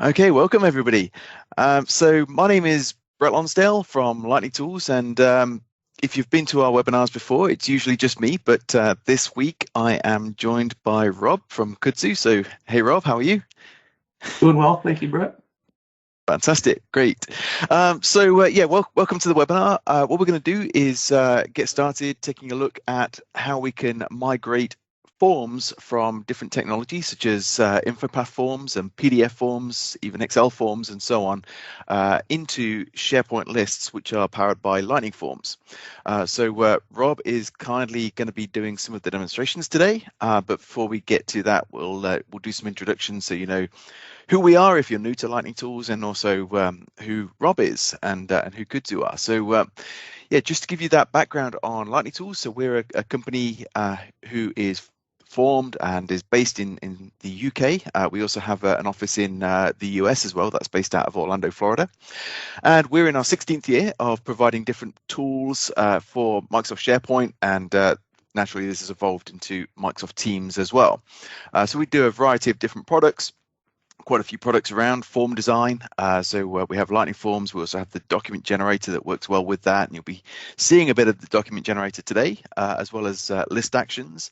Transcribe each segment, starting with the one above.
Okay, welcome everybody. So my name is Brett Lonsdale from Lightning Tools, and if you've been to our webinars before, it's usually just me, but this week I am joined by Rob from Kudzu. So, hey Rob, how are you? Doing well, thank you, Brett. Fantastic, great. Welcome to the webinar. What we're going to do is get started taking a look at how we can migrate forms from different technologies such as InfoPath forms and PDF forms, even Excel forms and so on, into SharePoint lists which are powered by Lightning Forms. Rob is kindly going to be doing some of the demonstrations today, but before we get to that, we'll do some introductions so you know who we are if you're new to Lightning Tools, and also who Rob is and who Kudzu are. Just to give you that background on Lightning Tools, so we're a company who is formed and is based in the UK. We also have an office in the US as well, that's based out of Orlando, Florida. And we're in our 16th year of providing different tools for Microsoft SharePoint, and naturally this has evolved into Microsoft Teams as well. So we do a variety of different products, quite a few products around form design. We have Lightning Forms. We also have the document generator that works well with that. And you'll be seeing a bit of the document generator today, as well as list actions.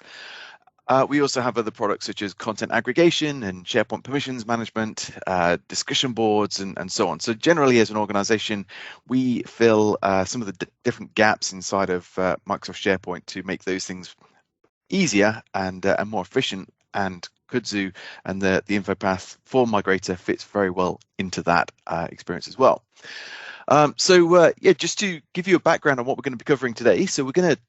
We also have other products such as content aggregation and SharePoint permissions management, discussion boards, and so on. So generally, as an organization, we fill some of the different gaps inside of Microsoft SharePoint to make those things easier and more efficient. And Kudzu and the InfoPath form migrator fits very well into that experience as well. Just to give you a background on what we're going to be covering today. So we're going to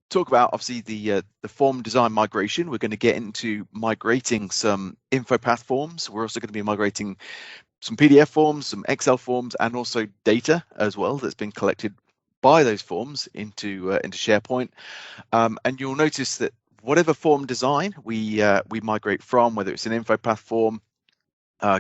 talk about obviously the form design migration. We're going to get into migrating some InfoPath forms. We're also going to be migrating some PDF forms, some Excel forms, and also data as well that's been collected by those forms into SharePoint. And you'll notice that whatever form design we migrate from, whether it's an InfoPath form,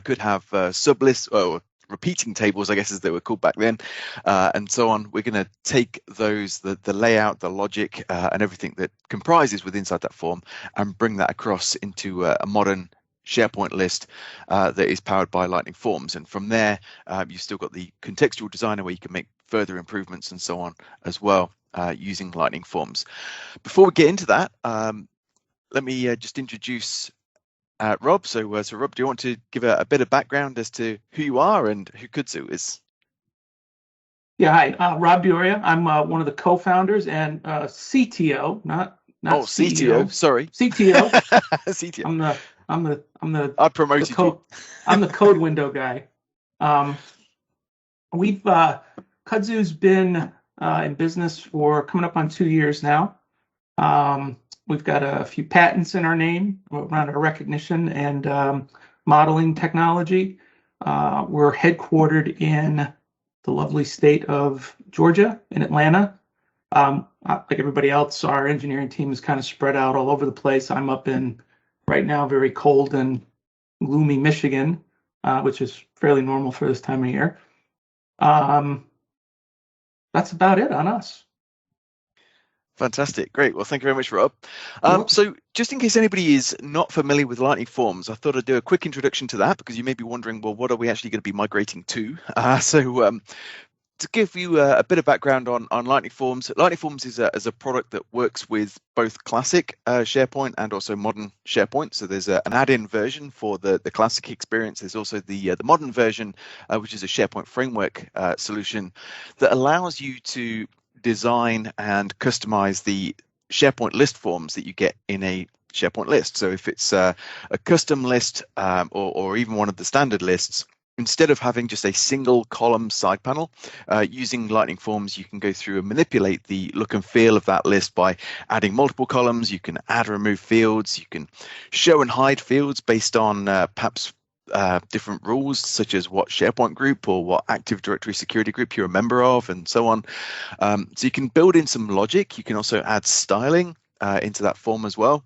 could have sublists or repeating tables, I guess as they were called back then, and so on. We're going to take those, the layout, the logic, and everything that comprises within inside that form, and bring that across into a modern SharePoint list that is powered by Lightning Forms. And from there, you've still got the contextual designer where you can make further improvements and so on as well using Lightning Forms. Before we get into that, let me just introduce Rob. So Rob, do you want to give a bit of background as to who you are and who Kudzu is? Yeah, hi, Rob Dioria. I'm one of the co-founders and CTO, not CTO. CEO. Sorry. CTO. CTO. I'm I the promoted code you. I'm the code window guy. We've Kudzu's been in business for coming up on 2 years now. We've got a few patents in our name around our recognition and modeling technology. We're headquartered in the lovely state of Georgia in Atlanta. Like everybody else, our engineering team is kind of spread out all over the place. I'm up in right now very cold and gloomy Michigan, which is fairly normal for this time of year. That's about it on us. Fantastic. Great. Well, thank you very much, Rob. You're welcome. So just in case anybody is not familiar with Lightning Forms, I thought I'd do a quick introduction to that, because you may be wondering, well, what are we actually going to be migrating to? To give you a bit of background on Lightning Forms is a product that works with both classic SharePoint and also modern SharePoint. So there's an add-in version for the classic experience. There's also the modern version, which is a SharePoint framework solution that allows you to design and customize the SharePoint list forms that you get in a SharePoint list. So if it's a custom list or even one of the standard lists, instead of having just a single column side panel, using Lightning Forms, you can go through and manipulate the look and feel of that list by adding multiple columns. You can add or remove fields. You can show and hide fields based on perhaps different rules, such as what SharePoint group or what Active Directory security group you're a member of, and so on. So you can build in some logic. You can also add styling into that form as well.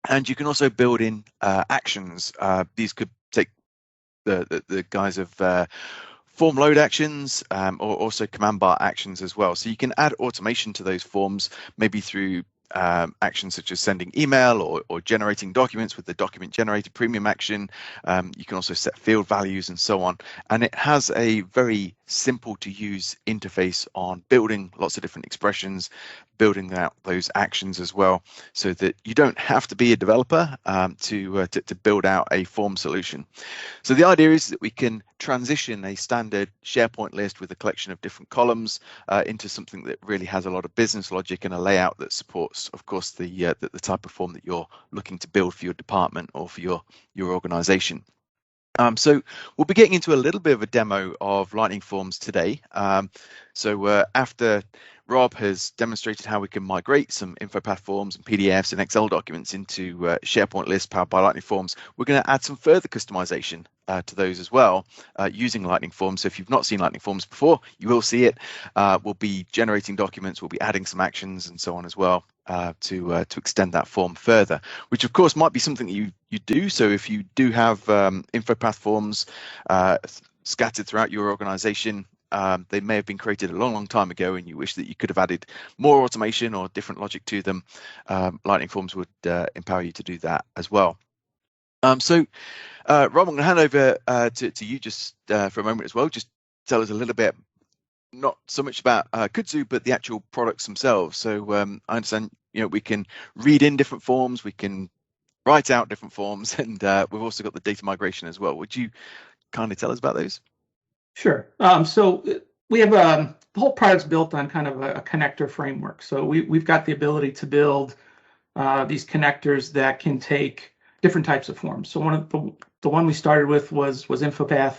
And you can also build in actions. These could take the guise of form load actions or also command bar actions as well. So you can add automation to those forms, maybe through actions such as sending email or generating documents with the document generated premium action. You can also set field values and so on. And it has a very simple to use interface on building lots of different expressions, building out those actions as well, so that you don't have to be a developer to build out a form solution. So the idea is that we can transition a standard SharePoint list with a collection of different columns into something that really has a lot of business logic and a layout that supports, of course, the type of form that you're looking to build for your department or for your organization. So we'll be getting into a little bit of a demo of Lightning Forms today. So after Rob has demonstrated how we can migrate some InfoPath forms and PDFs and Excel documents into SharePoint lists powered by Lightning Forms, we're going to add some further customization to those as well using Lightning Forms. So if you've not seen Lightning Forms before, you will see it. We'll be generating documents, we'll be adding some actions and so on as well to extend that form further, which of course might be something that you do. So if you do have InfoPath forms scattered throughout your organization, they may have been created a long time ago and you wish that you could have added more automation or different logic to them, Lightning Forms would empower you to do that as well. So Rob, I'm going to hand over to you just for a moment as well. Just tell us a little bit, not so much about Kudzu, but the actual products themselves. So I understand, we can read in different forms, we can write out different forms, and we've also got the data migration as well. Would you kindly tell us about those? Sure. So we have the whole product's built on kind of a connector framework. So we've got the ability to build these connectors that can take different types of forms. So the one we started with was InfoPath.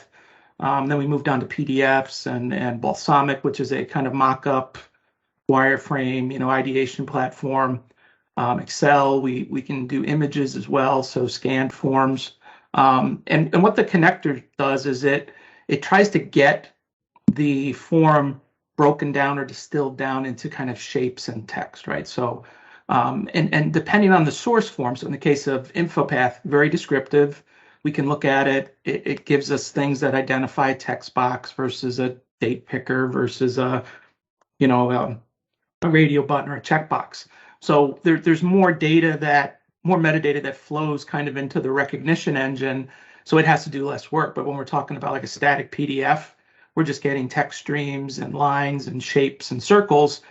Then we moved on to PDFs and Balsamic, which is a kind of mock-up wireframe, ideation platform. Excel, we can do images as well, so scanned forms. And what the connector does is it tries to get the form broken down or distilled down into kind of shapes and text, right? So, and depending on the source form, so in the case of InfoPath, very descriptive. We can look at it. It gives us things that identify a text box versus a date picker versus a radio button or a checkbox. So there's more metadata that flows kind of into the recognition engine. So it has to do less work. But when we're talking about like a static PDF, we're just getting text streams and lines and shapes and circles.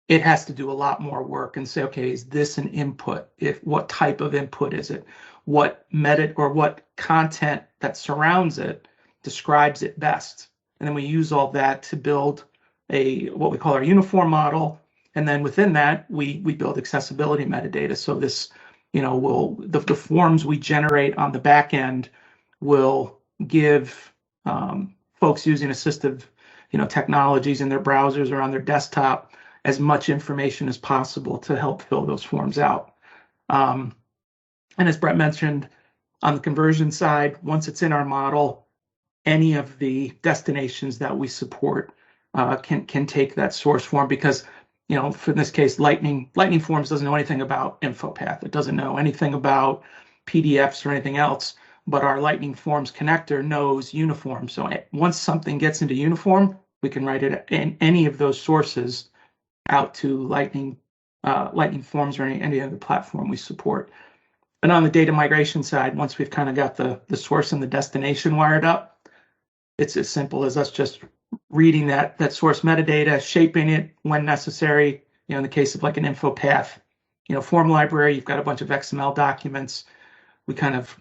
It has to do a lot more work and say, okay, is this an input? What type of input is it? What meta or what content that surrounds it describes it best? And then we use all that to build what we call our uniform model. And then within that, we build accessibility metadata. So this, the forms we generate on the back end will give folks using assistive, technologies in their browsers or on their desktop as much information as possible to help fill those forms out. And as Brett mentioned, on the conversion side, once it's in our model, any of the destinations that we support can take that source form because, for this case, Lightning Forms doesn't know anything about InfoPath. It doesn't know anything about PDFs or anything else, but our Lightning Forms connector knows uniform. So once something gets into uniform, we can write it in any of those sources out to Lightning Forms or any other platform we support. And on the data migration side, once we've kind of got the source and the destination wired up, it's as simple as us just reading that source metadata, shaping it when necessary. In the case of like an InfoPath, form library, you've got a bunch of XML documents. We kind of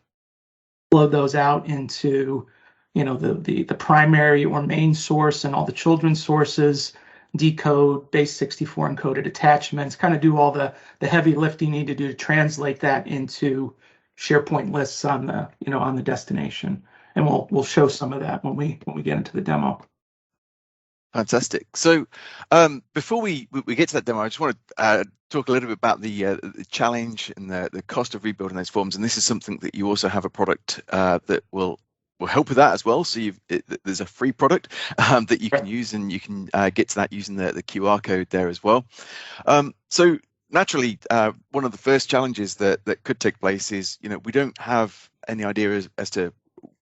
load those out into, the primary or main source and all the children's sources, decode base 64 encoded attachments, kind of do all the heavy lifting you need to do to translate that into SharePoint lists on the destination. And we'll show some of that when we get into the demo. Fantastic. So before we get to that demo, I just want to talk a little bit about the challenge and the cost of rebuilding those forms. And this is something that you also have a product that will help with that as well. So there's a free product that you can use, and you can get to that using the QR code there as well. So naturally, one of the first challenges that could take place is, we don't have any idea as to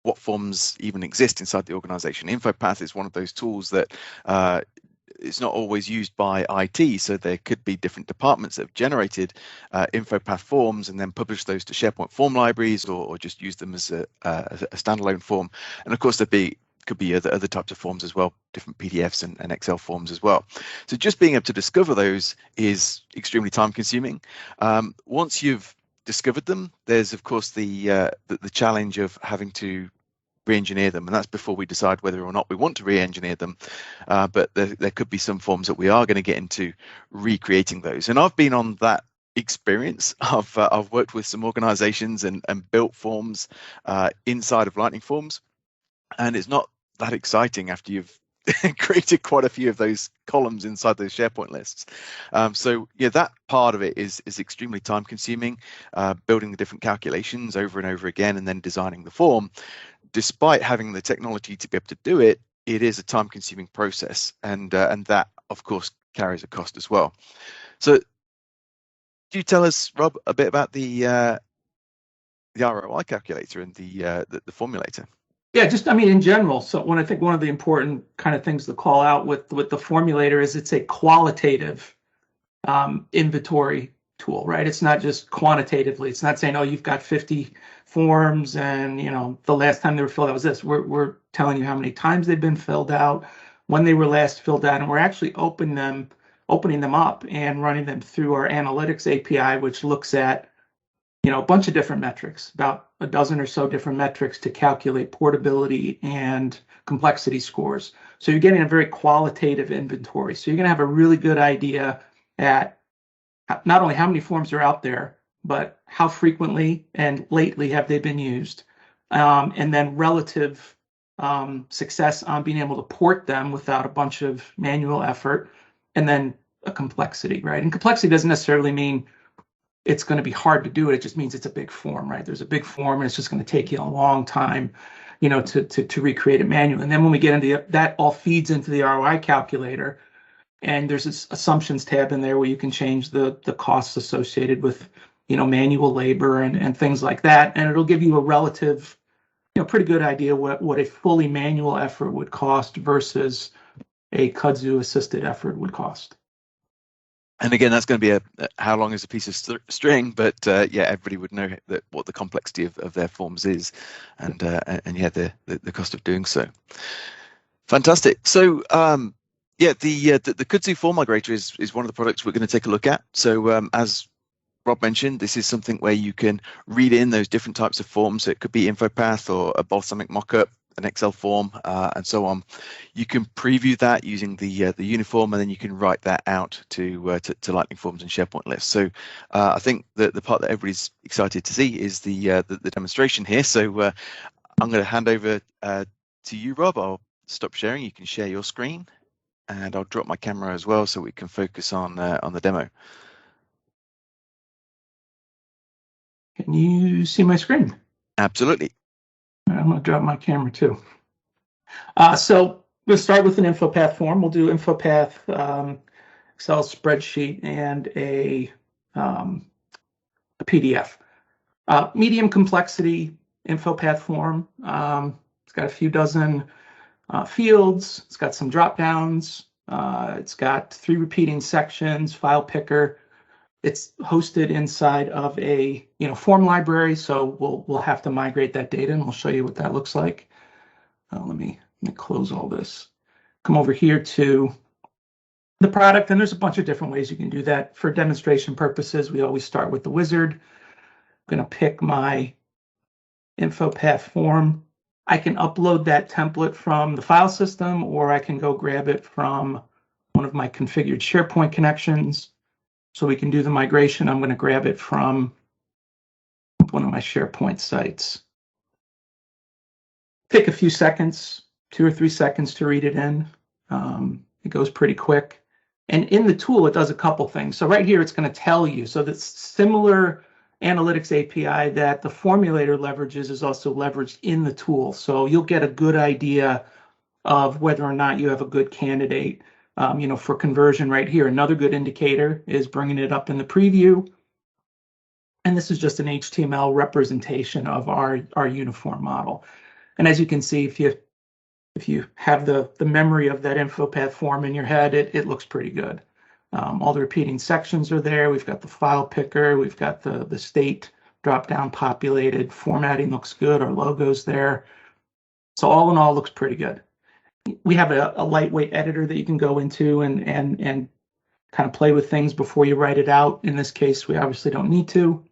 what forms even exist inside the organization. InfoPath is one of those tools that it's not always used by IT, so there could be different departments that have generated InfoPath forms and then published those to SharePoint form libraries, or just use them as a standalone form. And of course, could be other types of forms as well, different PDFs and Excel forms as well. So just being able to discover those is extremely time consuming. Once you've discovered them, there's of course the challenge of having to re-engineer them, and that's before we decide whether or not we want to re-engineer them. But there could be some forms that we are going to get into recreating those, and I've been on that experience. I've worked with some organizations and built forms inside of Lightning Forms, and it's not that exciting after you've created quite a few of those columns inside those SharePoint lists. So yeah, that part of it is extremely time consuming, building the different calculations over and over again and then designing the form. Despite having the technology to be able to do it, it is a time consuming process, and that of course carries a cost as well. So do you tell us, Rob, a bit about the ROI calculator and the formulator? Yeah, just, I mean, in general. So I think one of the important kind of things to call out with the formulator is it's a qualitative inventory tool, right? It's not just quantitatively. It's not saying, oh, you've got 50 forms and, you know, the last time they were filled out was this. We're telling you how many times they've been filled out, when they were last filled out, and we're actually opening them up and running them through our analytics API, which looks at, you know, a bunch of different metrics, about a dozen or so different metrics to calculate portability and complexity scores. So you're getting a very qualitative inventory. So you're going to have a really good idea at not only how many forms are out there, but how frequently and lately have they been used, and then relative success on being able to port them without a bunch of manual effort, and then a complexity, right? And complexity doesn't necessarily mean it's going to be hard to do it. It just means it's a big form, right? There's a big form, and it's just going to take you a long time, you know, to recreate it manually. And then when we get into that, all feeds into the ROI calculator, and there's this assumptions tab in there where you can change the costs associated with, you know, manual labor and things like that, and it'll give you a relative, you know, pretty good idea what a fully manual effort would cost versus a Kudzu assisted effort would cost. And again, that's going to be how long is a piece of string, but yeah, everybody would know what the complexity of their forms is, and yeah, the cost of doing so. Fantastic. So yeah, the Kudzu Form Migrator is one of the products we're going to take a look at. So as Rob mentioned, this is something where you can read in those different types of forms. So it could be InfoPath or a balsamic mockup, an Excel form, and so on. You can preview that using the uniform, and then you can write that out to Lightning Forms and SharePoint lists. So I think the part that everybody's excited to see is the demonstration here. So I'm going to hand over to you, Rob. I'll stop sharing. You can share your screen, and I'll drop my camera as well so we can focus on the demo. Can you see my screen? Absolutely. I'm going to drop my camera too. So we'll start with an InfoPath form. We'll do InfoPath, Excel spreadsheet, and a PDF. Medium complexity InfoPath form. It's got a few dozen fields. It's got some drop downs. It's got 3 repeating sections, file picker. It's hosted inside of a form library, so we'll have to migrate that data, and we'll show you what that looks like. Let me close all this. Come over here to the product, and there's a bunch of different ways you can do that. For demonstration purposes, we always start with the wizard. I'm going to pick my InfoPath form. I can upload that template from the file system, or I can go grab it from one of my configured SharePoint connections. So we can do the migration. I'm going to grab it from one of my SharePoint sites. Take a few seconds, 2 or 3 seconds to read it in. It goes pretty quick. And in the tool, it does a couple things. So right here, it's going to tell you. So the similar analytics API that the Formulator leverages is also leveraged in the tool. So you'll get a good idea of whether or not you have a good candidate. For conversion right here. Another good indicator is bringing it up in the preview. And this is just an HTML representation of our uniform model. And as you can see, if you if you have the memory of that InfoPath form in your head, it looks pretty good. All the repeating sections are there. We've got the file picker. We've got the state drop-down populated. Formatting looks good. Our logo's there. So all in all, looks pretty good. We have a lightweight editor that you can go into and kind of play with things before you write it out. In this case, we obviously don't need to.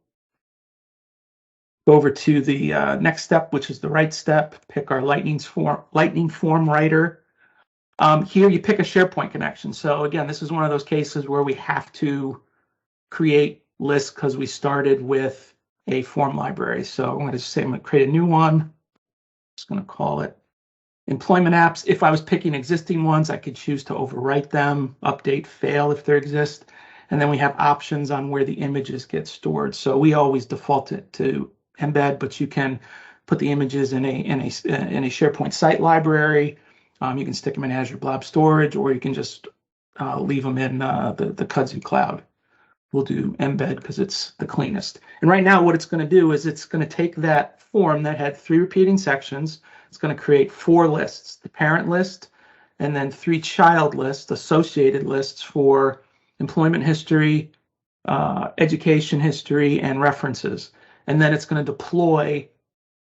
Go over to the next step, which is the right step. Pick our Lightning form writer. Here you pick a SharePoint connection. So again, this is one of those cases where we have to create lists because we started with a form library. So I'm going to say I'm going to create a new one. I'm just going to call it employment apps. If I was picking existing ones, I could choose to overwrite them, update, fail if they exist. And then we have options on where the images get stored. So we always default it to embed, but you can put the images in a SharePoint site library. You can stick them in Azure Blob Storage, or you can just leave them in the Kudzu Cloud. We'll do embed because it's the cleanest. And right now what it's going to do is it's going to take that form that had 3 repeating sections. It's going to create 4 lists, the parent list, and then 3 child lists, associated lists for employment history, education history, and references. And then it's going to deploy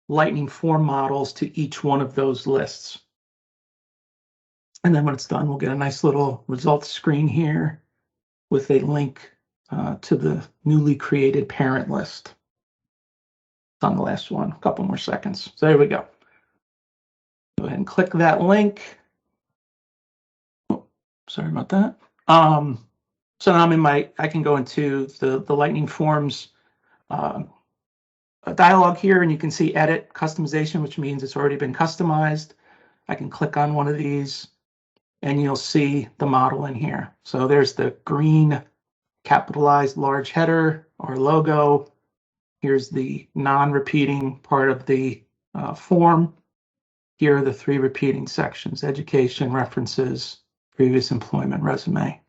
Lightning form models to each one of those lists. And then when it's done, we'll get a nice little results screen here with a link to the newly created parent list. It's on the last one, a couple more seconds. So there we go. Go ahead and click that link. Oh, sorry about that. So now I'm in I can go into the Lightning Forms dialog here, and you can see edit customization, which means it's already been customized. I can click on one of these and you'll see the model in here. So there's the green capitalized large header, our logo. Here's the non-repeating part of the form. Here are the 3 repeating sections: education, references, previous employment, resume.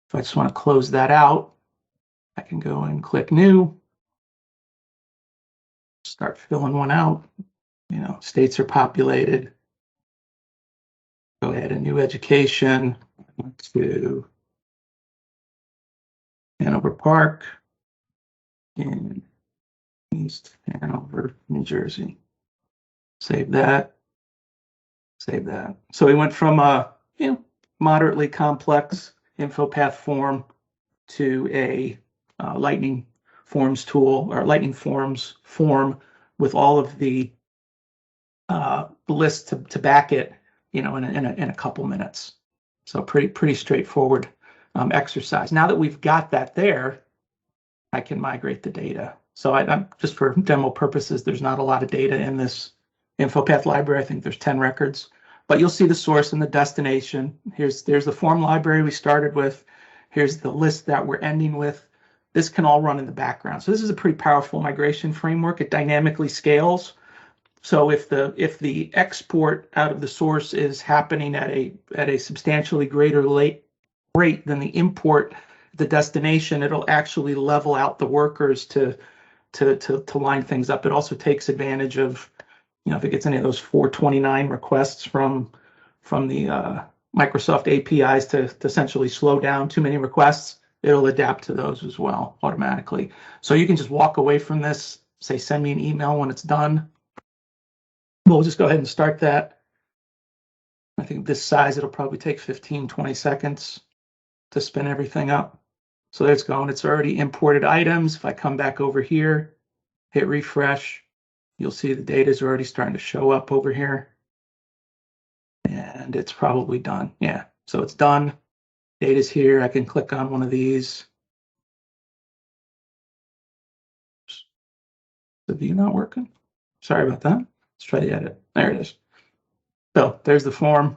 If I just want to close that out, I can go and click new. Start filling one out. You know, states are populated. Go ahead and new education to Hanover Park in East Hanover, New Jersey. Save that. Save that. So we went from a moderately complex InfoPath form to a Lightning Forms tool, or Lightning Forms form with all of the lists to back it, in a couple minutes. So pretty straightforward exercise. Now that we've got that there, I can migrate the data. So I'm just for demo purposes, there's not a lot of data in this InfoPath library. I think there's 10 records, but you'll see the source and the destination. There's the form library we started with. Here's the list that we're ending with. This can all run in the background. So this is a pretty powerful migration framework. It dynamically scales. So if the export out of the source is happening at a substantially greater rate than the import at the destination, it'll actually level out the workers to line things up. It also takes advantage of, if it gets any of those 429 requests from the Microsoft APIs to essentially slow down too many requests, it'll adapt to those as well automatically. So you can just walk away from this, say, send me an email when it's done. We'll just go ahead and start that. I think this size, it'll probably take 15, 20 seconds to spin everything up. So there it's going. It's already imported items. If I come back over here, hit refresh, you'll see the data is already starting to show up over here. And it's probably done. Yeah, so it's done. Data's here. I can click on one of these. Is the view not working? Sorry about that. Let's try to edit. There it is. So there's the form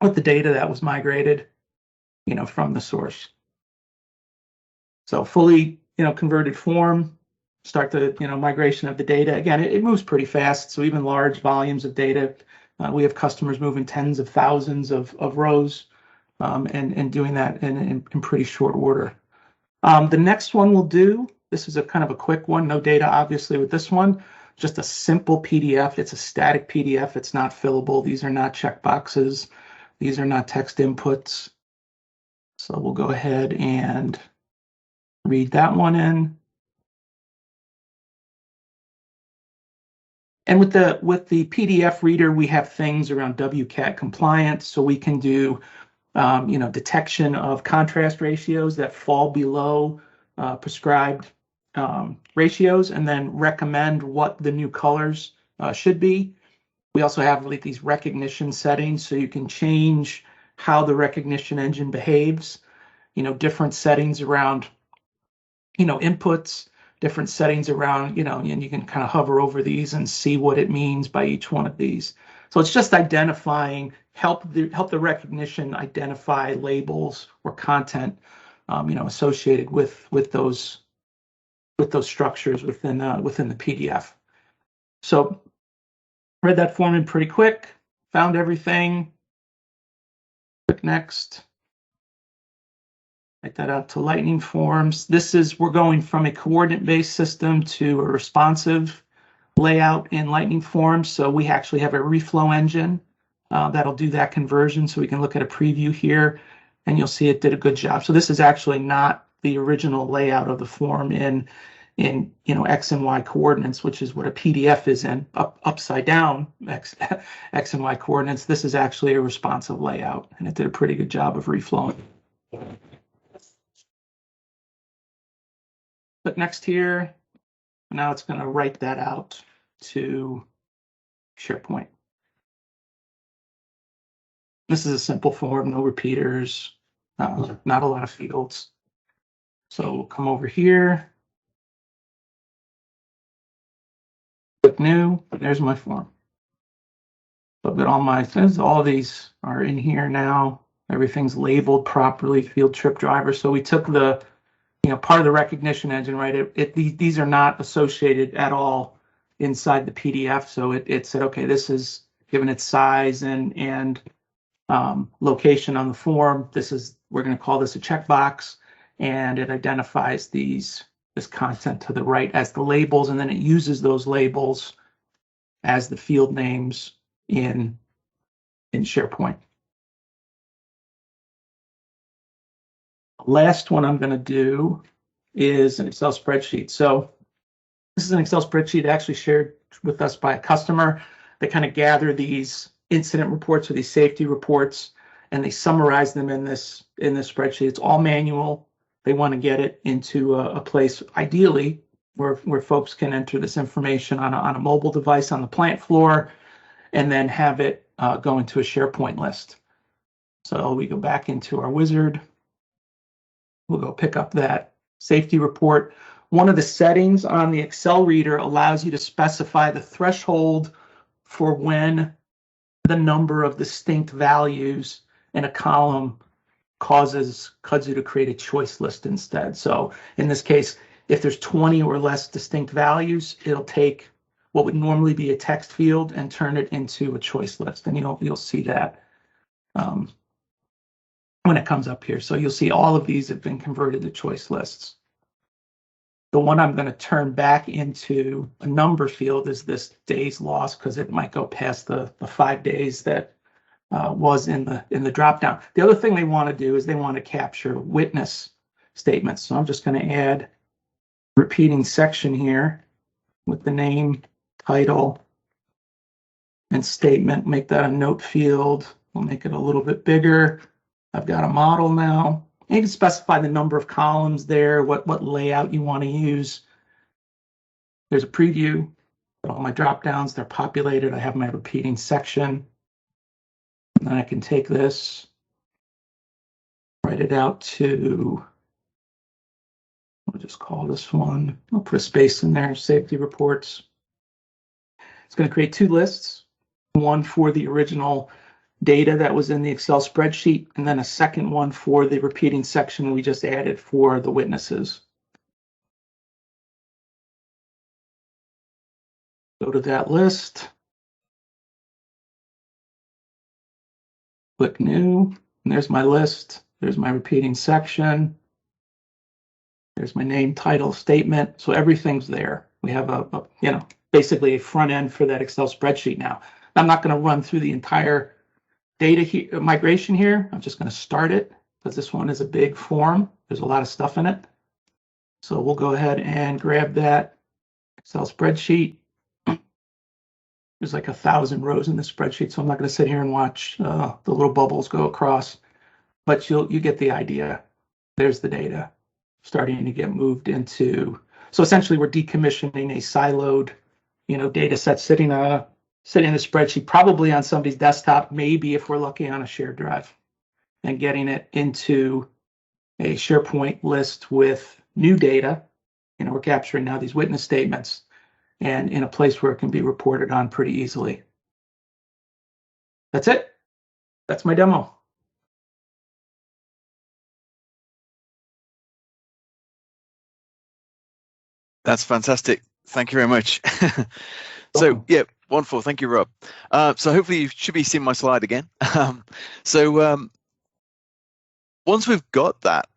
with the data that was migrated, from the source. So fully, converted form. Start the, migration of the data. Again, it moves pretty fast. So even large volumes of data, we have customers moving tens of thousands of rows, and doing that in pretty short order. The next one we'll do, this is a kind of a quick one, no data obviously with this one, just a simple PDF. It's a static PDF. It's not fillable. These are not checkboxes. These are not text inputs. So we'll go ahead and read that one in. And with the PDF reader, we have things around WCAT compliance, so we can do detection of contrast ratios that fall below prescribed ratios, and then recommend what the new colors should be. We also have like these recognition settings, so you can change how the recognition engine behaves. Different settings around inputs, different settings around, and you can kind of hover over these and see what it means by each one of these. So it's just identifying, help the recognition identify labels or content, associated with those structures within the PDF. So read that form in pretty quick, found everything. Click next. Write that out to Lightning Forms. We're going from a coordinate-based system to a responsive layout in Lightning Forms. So we actually have a reflow engine that'll do that conversion. So we can look at a preview here, and you'll see it did a good job. So this is actually not the original layout of the form in X and Y coordinates, which is what a PDF is in, upside down X and Y coordinates. This is actually a responsive layout, and it did a pretty good job of reflowing. Click next here. Now it's going to write that out to SharePoint. This is a simple form, no repeaters, not a lot of fields. So we'll come over here. Click new. There's my form. So I've got all these are in here now. Everything's labeled properly, field trip driver. So we took the part of the recognition engine, right? These are not associated at all inside the PDF. So it said, okay, this is given its size and location on the form. We're going to call this a checkbox, and it identifies this content to the right as the labels, and then it uses those labels as the field names in SharePoint. Last one I'm going to do is an Excel spreadsheet. So this is an Excel spreadsheet actually shared with us by a customer. They kind of gather these incident reports or these safety reports, and they summarize them in this spreadsheet. It's all manual. They want to get it into a place, ideally, where folks can enter this information on a mobile device on the plant floor, and then have it go into a SharePoint list. So we go back into our wizard. We'll go pick up that safety report. One of the settings on the Excel reader allows you to specify the threshold for when the number of distinct values in a column causes Kudzu to create a choice list instead. So in this case, if there's 20 or less distinct values, it'll take what would normally be a text field and turn it into a choice list. And you'll see that when it comes up here. So you'll see all of these have been converted to choice lists. The one I'm going to turn back into a number field is this days lost, because it might go past the 5 days that was in the drop down. The other thing they want to do is they want to capture witness statements. So I'm just going to add repeating section here with the name, title, and statement. Make that a note field. We'll make it a little bit bigger. I've got a model now. You can specify the number of columns there, what layout you want to use. There's a preview. All my drop downs, they're populated. I have my repeating section. And then I can take this, write it out to, I'll just call this one. I'll put a space in there, safety reports. It's going to create two lists, one for the original data that was in the Excel spreadsheet, and then a second one for the repeating section we just added for the witnesses. Go to that list. Click new, and there's my list. There's my repeating section. There's my name, title, statement. So everything's there. We have a basically a front end for that Excel spreadsheet now. I'm not going to run through the entire data migration here. I'm just going to start it because this one is a big form. There's a lot of stuff in it. So we'll go ahead and grab that Excel spreadsheet. There's like 1,000 rows in the spreadsheet, so I'm not going to sit here and watch the little bubbles go across, but you get the idea. There's the data starting to get moved into. So essentially, we're decommissioning a siloed, data set sitting in a spreadsheet, probably on somebody's desktop, maybe if we're lucky on a shared drive, and getting it into a SharePoint list with new data. We're capturing now these witness statements, and in a place where it can be reported on pretty easily. That's it. That's my demo. That's fantastic. Thank you very much. So yeah, wonderful. Thank you, Rob. So hopefully you should be seeing my slide again. Once we've got that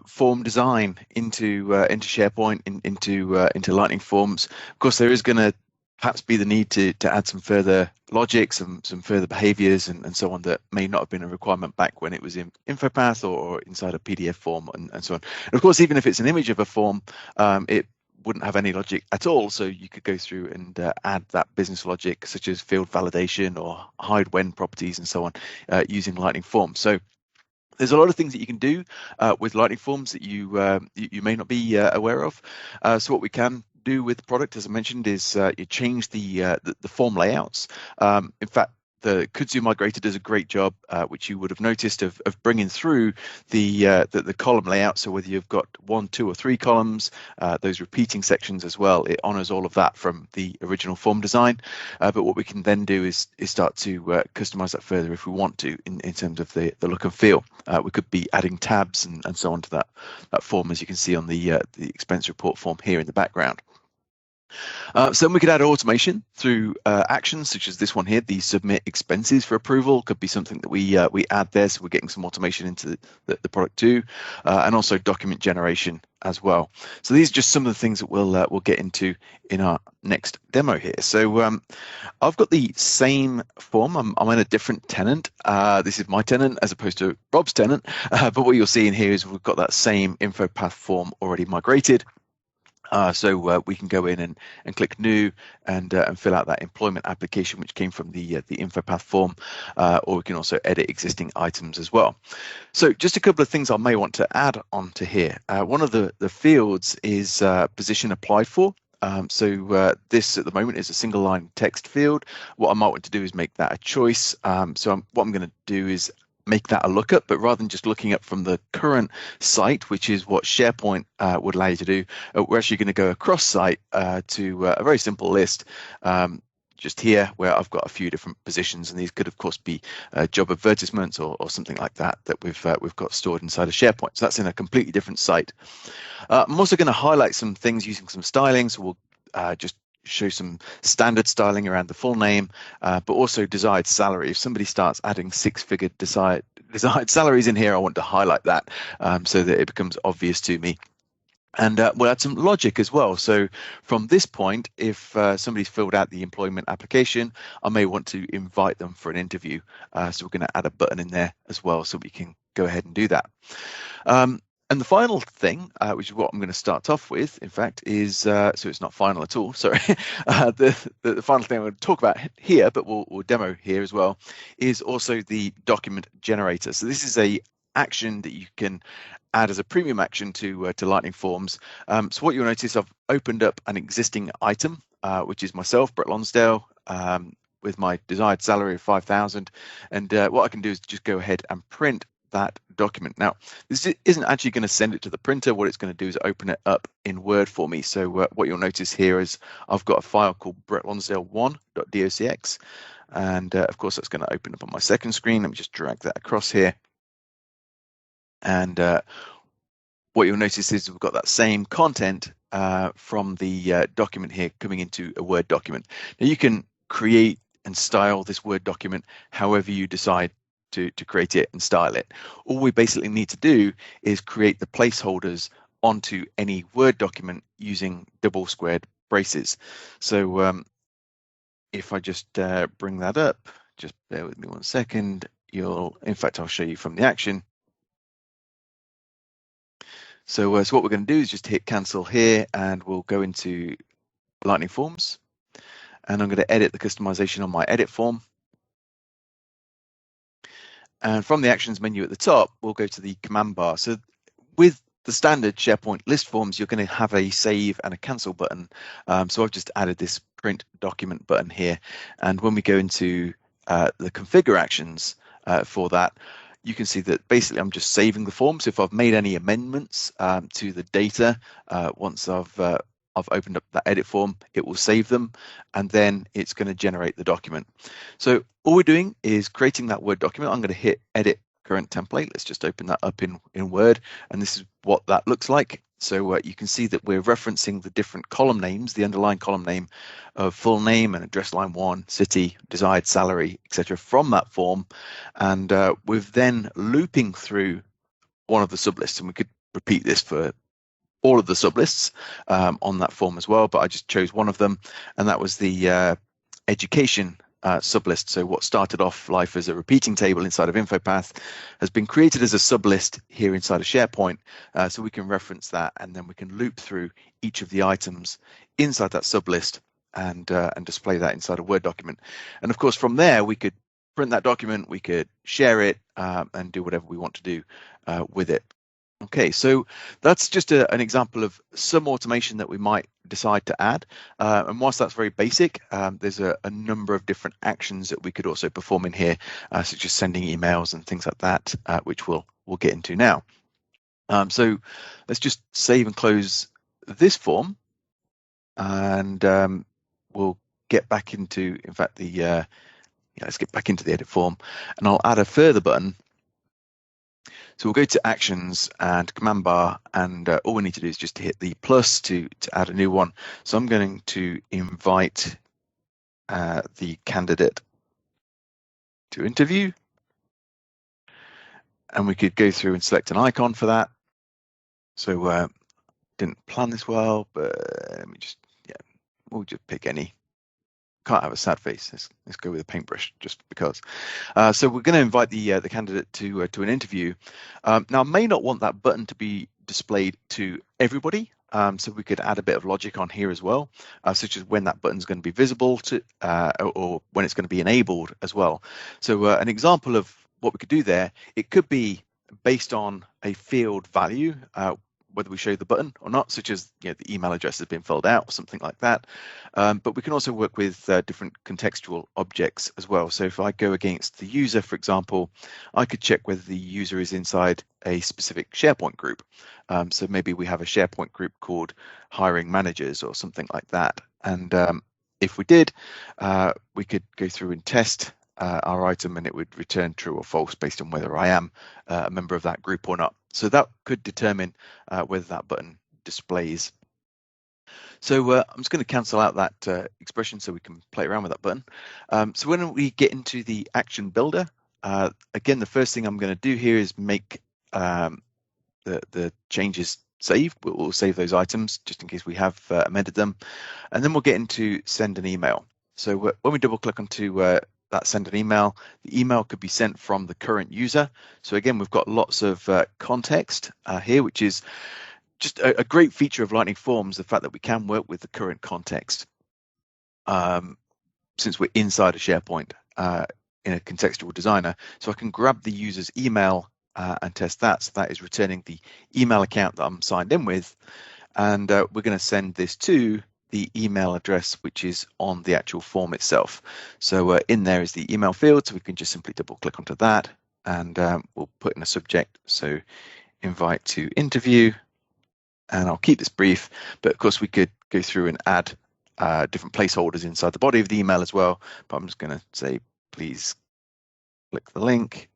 form design into SharePoint, into Lightning Forms, of course there is going to perhaps be the need to add some further logic, some further behaviors, and so on that may not have been a requirement back when it was in InfoPath or inside a PDF form and so on. And of course, even if it's an image of a form, it wouldn't have any logic at all. So you could go through and add that business logic, such as field validation or hide when properties and so on, using Lightning Forms. So there's a lot of things that you can do with Lightning Forms that you may not be aware of. So what we can do with the product, as I mentioned, is you change the form layouts. In fact, the Kudzu Migrator does a great job, which you would have noticed, of bringing through the column layout. So whether you've got 1, 2, or 3 columns, those repeating sections as well, it honors all of that from the original form design. But what we can then do is start to customize that further if we want to, in terms of the look and feel. We could be adding tabs and so on to that form, as you can see on the expense report form here in the background. So then we could add automation through actions such as this one here, the submit expenses for approval. Could be something that we add there, so we're getting some automation into the product too, and also document generation as well. So these are just some of the things that we'll get into in our next demo here. So I've got the same form. I'm in a different tenant. This is my tenant as opposed to Rob's tenant, but what you'll see in here is we've got that same InfoPath form already migrated. So we can go in and click new and fill out that employment application, which came from the InfoPath form, or we can also edit existing items as well. So just a couple of things I may want to add onto here. One of the fields is position applied for. So this at the moment is a single line text field. What I might want to do is make that a choice. So what I'm going to do is make that a lookup, but rather than just looking up from the current site, which is what SharePoint would allow you to do, we're actually going to go across site to a very simple list just here, where I've got a few different positions, and these could of course be job advertisements or something like that we've got stored inside of SharePoint. So that's in a completely different site. I'm also going to highlight some things using some styling, so we'll just show some standard styling around the full name, but also desired salary. If somebody starts adding 6-figure desired salaries in here, I want to highlight that so that it becomes obvious to me. And we'll add some logic as well. So from this point, if somebody's filled out the employment application, I may want to invite them for an interview. So we're going to add a button in there as well, so we can go ahead and do that. And the final thing, which is what I'm going to start off with, in fact, is, so it's not final at all, sorry, the final thing I'm going to talk about here, but we'll demo here as well, is also the document generator. So this is a action that you can add as a premium action to Lightning Forms. So what you'll notice, I've opened up an existing item, which is myself, Brett Lonsdale, with my desired salary of 5,000. And what I can do is just go ahead and print that document. Now, this isn't actually going to send it to the printer. What it's going to do is open it up in Word for me. So what you'll notice here is I've got a file called brettlonsdale1.docx, and of course that's going to open up on my second screen. Let me just drag that across here, and what you'll notice is we've got that same content from the document here coming into a Word document. Now you can create and style this Word document however you decide to create it and style it. All we basically need to do is create the placeholders onto any Word document using double squared braces. So if I just bring that up, just bear with me 1 second, in fact, I'll show you from the action. So what we're going to do is just hit cancel here, and we'll go into Lightning Forms, and I'm going to edit the customization on my edit form. And from the actions menu at the top, we'll go to the command bar. So with the standard SharePoint list forms, you're going to have a save and a cancel button. So I've just added this print document button here. And when we go into the configure actions for that, you can see that basically I'm just saving the form. So if I've made any amendments to the data, once I've opened up that edit form, it will save them, and then it's going to generate the document. So all we're doing is creating that Word document. I'm going to hit edit current template. Let's just open that up in Word, and this is what that looks like. So you can see that we're referencing the different column names, the underlying column name of full name and address line 1, city, desired salary, etc. from that form, and we're then looping through one of the sublists, and we could repeat this for all of the sublists on that form as well, but I just chose one of them, and that was the education sublist. So what started off life as a repeating table inside of InfoPath has been created as a sublist here inside of SharePoint, so we can reference that, and then we can loop through each of the items inside that sublist and display that inside a Word document. And of course, from there we could print that document, we could share it, and do whatever we want to do with it. Okay, so that's just an example of some automation that we might decide to add. And whilst that's very basic, there's a number of different actions that we could also perform in here, such as sending emails and things like that, which we'll get into now. So let's just save and close this form, and we'll get back into, in fact, let's get back into the edit form, and I'll add a further button. So we'll go to actions and command bar, and all we need to do is just to hit the plus to add a new one. So I'm going to invite the candidate to interview, and we could go through and select an icon for that. So didn't plan this well, but let me just, we'll just pick any. Can't have a sad face. Let's go with a paintbrush just because. So we're going to invite the candidate to an interview. Now, I may not want that button to be displayed to everybody, so we could add a bit of logic on here as well, such as when that button is going to be visible to, or when it's going to be enabled as well. So an example of what we could do there, it could be based on a field value, whether we show the button or not, such as the email address has been filled out or something like that. But we can also work with different contextual objects as well. So if I go against the user, for example, I could check whether the user is inside a specific SharePoint group. So maybe we have a SharePoint group called hiring managers or something like that. And if we did, we could go through and test our item, and it would return true or false based on whether I am a member of that group or not. So that could determine whether that button displays. So I'm just going to cancel out that expression so we can play around with that button. So when we get into the action builder, again, the first thing I'm going to do here is make the changes save. We'll save those items just in case we have amended them. And then we'll get into send an email. So when we double click onto that send an email, the email could be sent from the current user. So again, we've got lots of context here, which is just a great feature of Lightning Forms, the fact that we can work with the current context since we're inside a SharePoint in a contextual designer. So I can grab the user's email and test that. So that is returning the email account that I'm signed in with. And we're going to send this to the email address which is on the actual form itself. So in there is the email field, so we can just simply double click onto that, and we'll put in a subject, so invite to interview, and I'll keep this brief, but of course we could go through and add different placeholders inside the body of the email as well, but I'm just going to say please click the link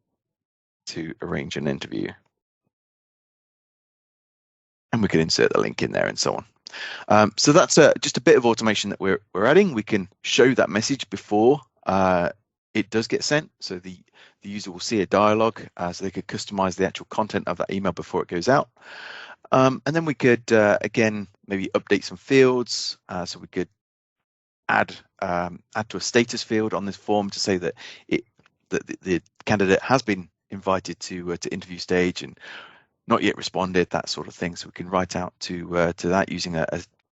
to arrange an interview, and we can insert the link in there and so on. So that's just a bit of automation that we're adding. We can show that message before it does get sent, so the user will see a dialogue, so they could customize the actual content of that email before it goes out. And then we could, again, maybe update some fields. So we could add to a status field on this form to say that the candidate has been invited to interview stage and not yet responded, that sort of thing. So we can write out to that using a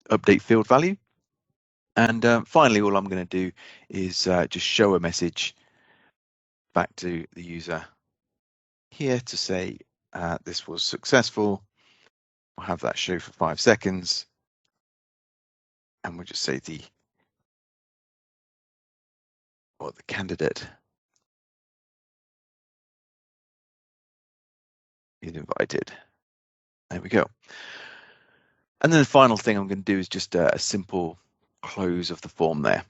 update field value. And finally, all I'm going to do is just show a message back to the user here to say this was successful. We'll have that show for 5 seconds, and we'll just say the candidate is invited. There we go. And then the final thing I'm going to do is just a simple close of the form there.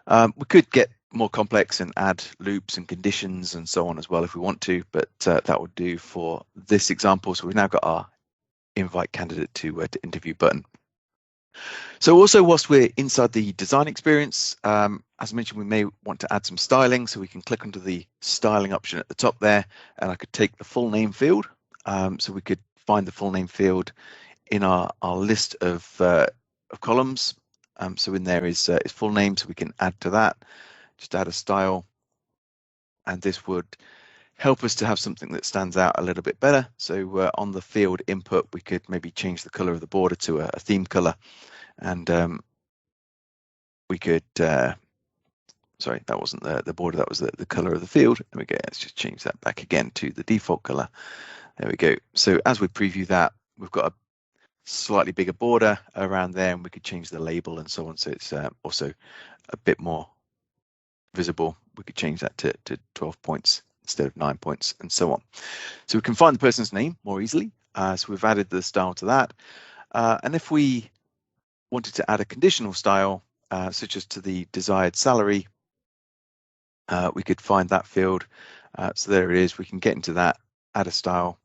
We could get more complex and add loops and conditions and so on as well if we want to, but that would do for this example. So we've now got our invite candidate to interview button. So also, whilst we're inside the design experience, as I mentioned, we may want to add some styling, so we can click onto the styling option at the top there, and I could take the full name field. So we could find the full name field in our list of columns. So in there is full name, so we can add to that, just add a style, and this would help us to have something that stands out a little bit better. So on the field input, we could maybe change the color of the border to a theme color, and we could, sorry, that wasn't the border, that was the color of the field. There we go, let's just change that back again to the default color. There we go. So as we preview that, we've got a slightly bigger border around there, and we could change the label and so on, so it's also a bit more visible. We could change that to 12 points instead of 9 points and so on. So we can find the person's name more easily. So we've added the style to that. And if we wanted to add a conditional style, such as to the desired salary, we could find that field. So there it is. We can get into that, add a style,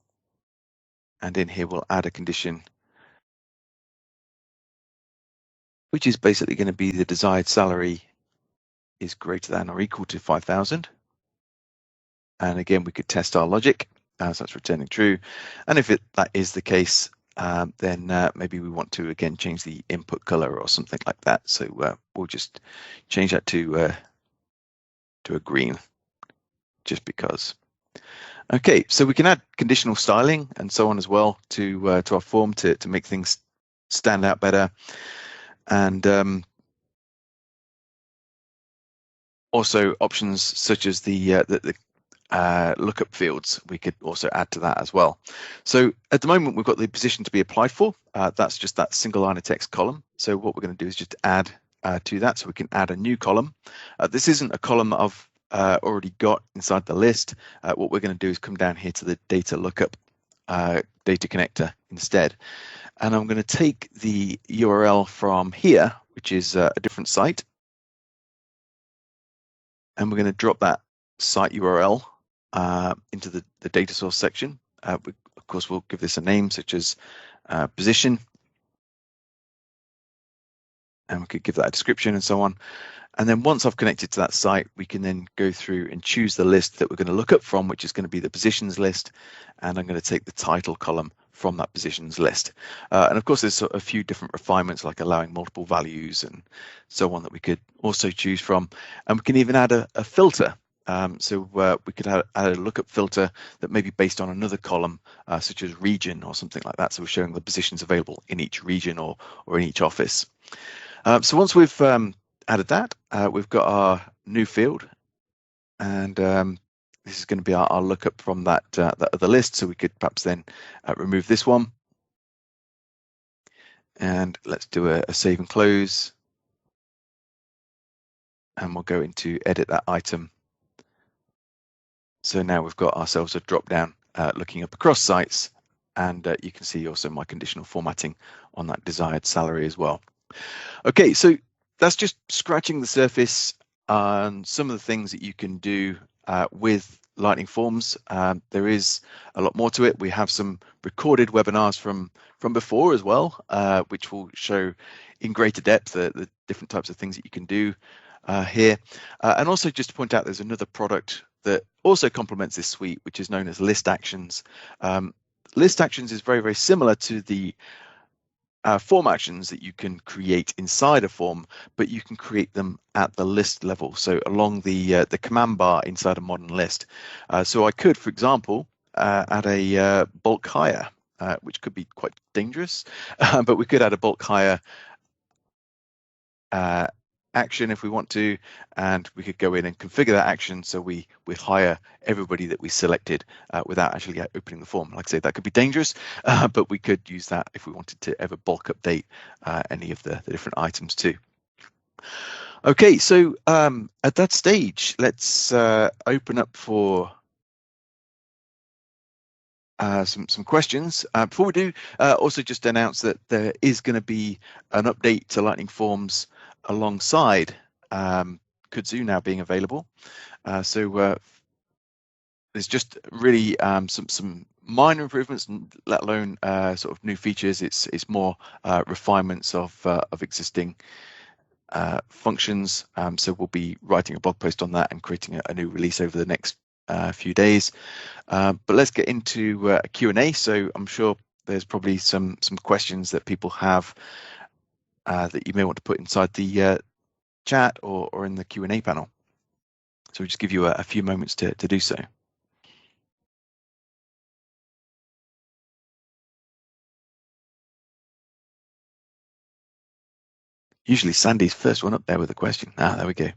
and in here we'll add a condition, which is basically going to be the desired salary is greater than or equal to 5,000. And again, we could test our logic, so that's returning true. And if that is the case, then maybe we want to again change the input color or something like that. So we'll just change that to a green, just because. Okay, so we can add conditional styling and so on as well to our form to make things stand out better. And also options such as the lookup fields, we could also add to that as well. So at the moment, we've got the position to be applied for. That's just that single line of text column. So what we're going to do is just add to that. So we can add a new column. This isn't a column that I've already got inside the list. What we're going to do is come down here to the data lookup data connector instead. And I'm going to take the URL from here, which is a different site. And we're going to drop that site URL into the data source section. Of course, we'll give this a name such as position. And we could give that a description and so on. And then once I've connected to that site, we can then go through and choose the list that we're going to look up from, which is going to be the positions list. And I'm going to take the title column from that positions list. And of course, there's a few different refinements like allowing multiple values and so on that we could also choose from. And we can even add a filter. So we could add a lookup filter that may be based on another column, such as region or something like that. So we're showing the positions available in each region or in each office. So once we've added that, we've got our new field, and this is going to be our lookup from that other list. So we could perhaps then remove this one, and let's do a save and close, and we'll go into edit that item. So now we've got ourselves a drop down looking up across sites, and you can see also my conditional formatting on that desired salary as well. Okay, so that's just scratching the surface on some of the things that you can do with Lightning Forms. There is a lot more to it. We have some recorded webinars from before as well, which will show in greater depth the different types of things that you can do here. And also just to point out, there's another product that also complements this suite, which is known as List Actions. list actions is very, very similar to the form actions that you can create inside a form, but you can create them at the list level, so along the command bar inside a modern list. So I could, for example, add a bulk hire, which could be quite dangerous, but we could add a bulk hire action if we want to, and we could go in and configure that action so we hire everybody that we selected without actually opening the form. Like I say, that could be dangerous, but we could use that if we wanted to ever bulk update any of the different items too. Okay, so at that stage, let's open up for some questions. Before we do, also just announce that there is going to be an update to Lightning Forms alongside Kudzu now being available. So there's just really some minor improvements, let alone sort of new features. It's more refinements of existing functions. So we'll be writing a blog post on that and creating a new release over the next few days. But let's get into a Q&A. So I'm sure there's probably some questions that people have that you may want to put inside the chat or in the Q&A panel. So we'll just give you a few moments to do so. Usually Sandy's first one up there with a question. There we go.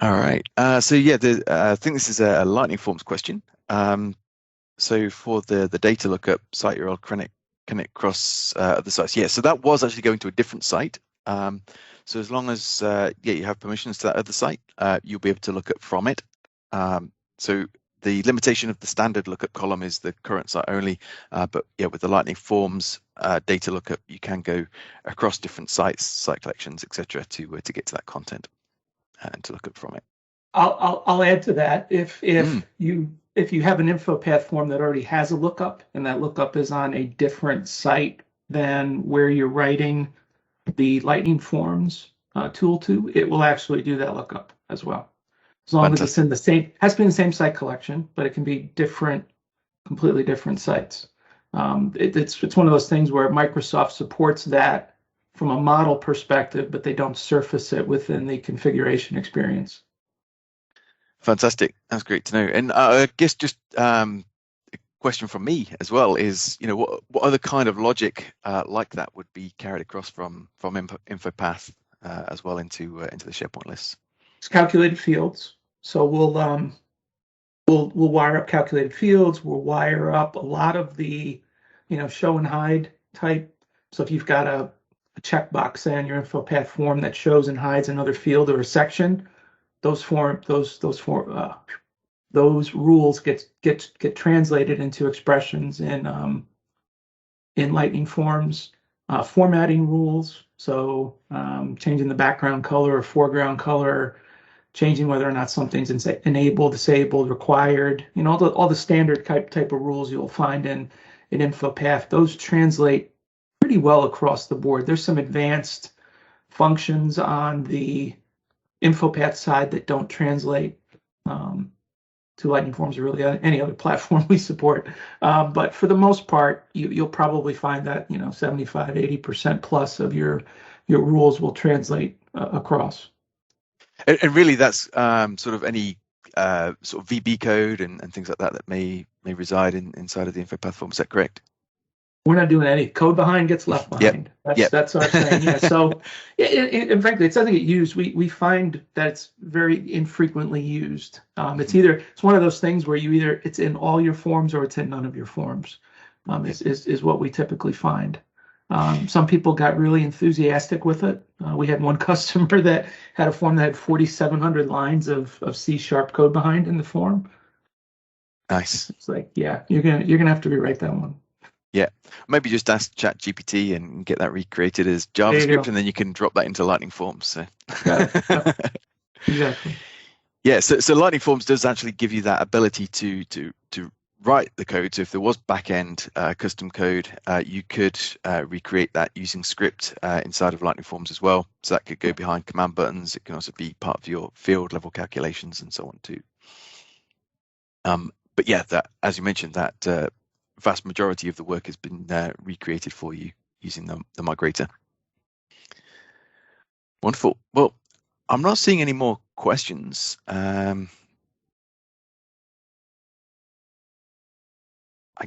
All right. So yeah, I think this is a Lightning Forms question. So for the data lookup site URL connect across the sites. Yeah, so that was actually going to a different site. So as long as you have permissions to that other site, you'll be able to look up from it. So the limitation of the standard lookup column is the current site only, but yeah, with the Lightning Forms data lookup, you can go across different sites, site collections, etc., to get to that content and to look up from it. I'll add to that. If you have an InfoPath form that already has a lookup, and that lookup is on a different site than where you're writing the Lightning Forms tool to, it will actually do that lookup as well. As long as it's in the same, has to be in the same site collection, but it can be different, completely different sites. It's one of those things where Microsoft supports that from a model perspective, but they don't surface it within the configuration experience. Fantastic. That's great to know. And I guess just a question from me as well is, what other kind of logic like that would be carried across from InfoPath as well into the SharePoint lists? It's calculated fields. So we'll wire up calculated fields. We'll wire up a lot of the, show and hide type. So if you've got a checkbox, say, on your InfoPath form that shows and hides another field or a section, those rules get translated into expressions in Lightning Forms. Formatting rules, so changing the background color or foreground color, changing whether or not something's enabled, disabled, required. All the standard type of rules you'll find in InfoPath. Those translate pretty well across the board. There's some advanced functions on the InfoPath side that don't translate to Lightning Forms or really any other platform we support. But for the most part, you'll probably find that 75, 80% plus of your rules will translate across. And really, that's sort of any sort of VB code and things like that may reside inside of the InfoPath form. Is that correct? We're not doing any code behind gets left behind. That's our saying. Yeah. So, and frankly, it doesn't get used. We find that it's very infrequently used. It's one of those things where it's in all your forms or it's in none of your forms. Is what we typically find. Some people got really enthusiastic with it. We had one customer that had a form that had 4,700 lines of C# code behind in the form. Nice. It's like, yeah, you're gonna have to rewrite that one. Yeah, maybe just ask ChatGPT and get that recreated as JavaScript, and then you can drop that into Lightning Forms. So. Exactly. Yeah, so Lightning Forms does actually give you that ability to write the code. So if there was back-end custom code, you could recreate that using script inside of Lightning Forms as well. So that could go behind command buttons. It can also be part of your field level calculations and so on too. but yeah, that, as you mentioned, that vast majority of the work has been recreated for you using the migrator. Wonderful. Well, I'm not seeing any more questions. I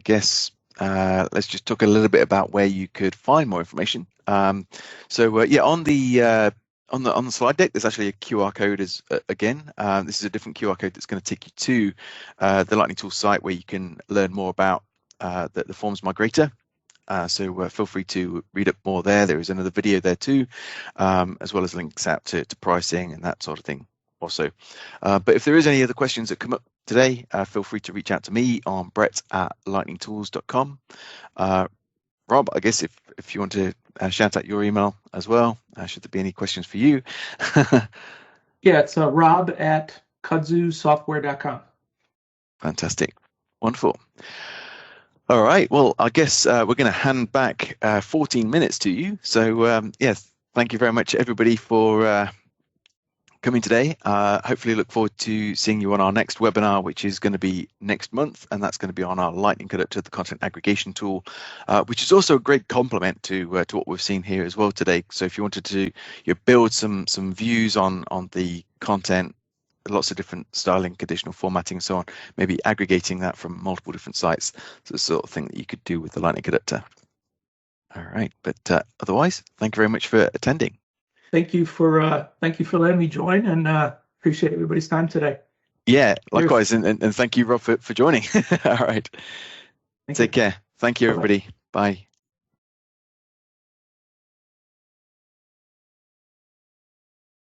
guess let's just talk a little bit about where you could find more information. Yeah, on the slide deck, there's actually a QR code again. This is a different QR code that's going to take you to the Lightning Tools site where you can learn more about the Forms Migrator. So feel free to read up more there. There is another video there too, as well as links out to pricing and that sort of thing also. But if there is any other questions that come up today, feel free to reach out to me on brett@lightningtools.com. Rob, I guess if you want to shout out your email as well, should there be any questions for you? Yeah, it's rob@kudzusoftware.com. Fantastic. Wonderful. All right. Well, I guess we're going to hand back 14 minutes to you. So yes, thank you very much, everybody, for coming today. Hopefully look forward to seeing you on our next webinar, which is going to be next month, and that's going to be on our Lightning Conductor, the content aggregation tool, which is also a great complement to what we've seen here as well today. So if you wanted to build some views on the content, lots of different styling, conditional formatting, and so on, maybe aggregating that from multiple different sites, so the sort of thing that you could do with the Lightning Conductor. All right, but otherwise, thank you very much for attending. Thank you for letting me join, and appreciate everybody's time today. Yeah, likewise, and thank you, Rob, for joining. All right, take care. Thank you, everybody. Bye.